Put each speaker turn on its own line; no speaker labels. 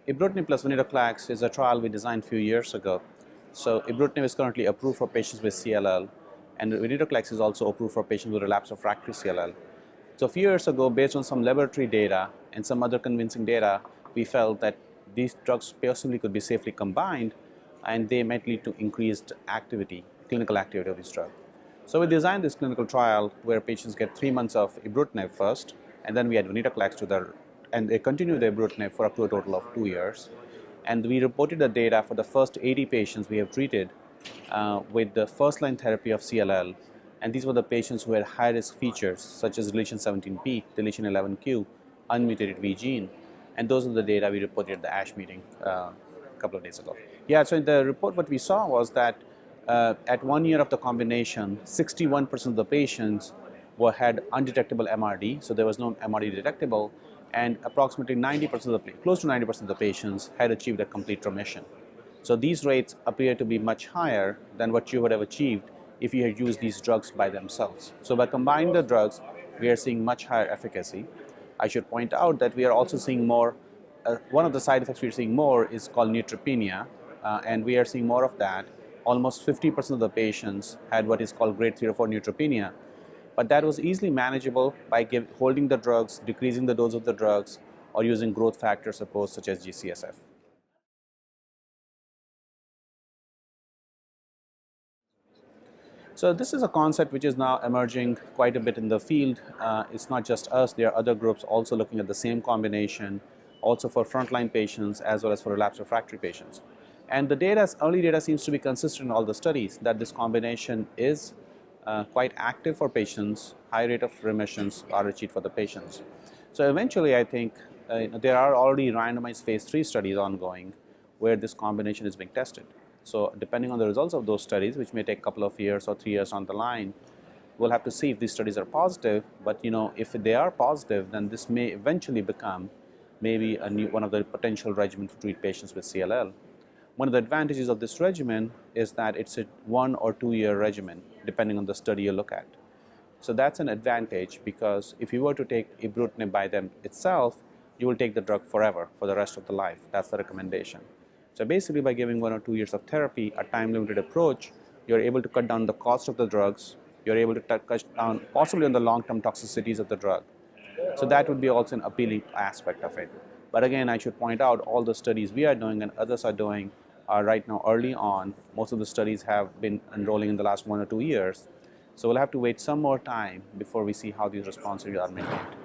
ibrutinib plus venetoclax is a trial we designed a few years ago. So ibrutinib is currently approved for patients with CLL, and venetoclax is also approved for patients with relapsed refractory CLL. So a few years ago, based on some laboratory data and some other convincing data, we felt that these drugs possibly could be safely combined, and they might lead to increased activity, clinical activity of this drug. So we designed this clinical trial where patients get 3 months of ibrutinib first, and then we add venetoclax to the, and they continue the ibrutinib for up to a total of 2 years. And we reported the data for the first 80 patients we have treated with the first-line therapy of CLL. And these were the patients who had high-risk features such as deletion 17p, deletion 11q, unmutated V gene. And those are the data we reported at the ASH meeting a couple of days ago. Yeah, so in the report what we saw was that at 1 year of the combination, 61% of the patients had undetectable MRD, so there was no MRD detectable, and approximately 90% of the, close to 90% of the patients had achieved a complete remission. So these rates appear to be much higher than what you would have achieved if you had used these drugs by themselves. So by combining the drugs, we are seeing much higher efficacy. I should point out that we are also seeing more, one of the side effects we are seeing more is called neutropenia, and we are seeing more of that. Almost 50% of the patients had what is called grade 3 or 4 neutropenia, but that was easily manageable by holding the drugs, decreasing the dose of the drugs, or using growth factor support such as GCSF. So this is a concept which is now emerging quite a bit in the field. It's not just us, there are other groups also looking at the same combination, also for frontline patients as well as for relapsed refractory patients. And the data, early data seems to be consistent in all the studies that this combination is quite active for patients, high rate of remissions are achieved for the patients. So eventually I think there are already randomized phase 3 studies ongoing where this combination is being tested. So depending on the results of those studies, which may take a couple of years or 3 years on the line, we'll have to see if these studies are positive. But if they are positive, then this may eventually become maybe one of the potential regimens to treat patients with CLL. One of the advantages of this regimen is that it's a 1 or 2 year regimen, depending on the study you look at. So that's an advantage, because if you were to take ibrutinib by them itself, you will take the drug forever, for the rest of the life. That's the recommendation. So basically by giving 1 or 2 years of therapy, a time-limited approach, you're able to cut down the cost of the drugs, you're able to cut down possibly on the long-term toxicities of the drug. So that would be also an appealing aspect of it. But again, I should point out all the studies we are doing and others are doing are right now early on. Most of the studies have been enrolling in the last 1 or 2 years. So we'll have to wait some more time before we see how these responses are maintained.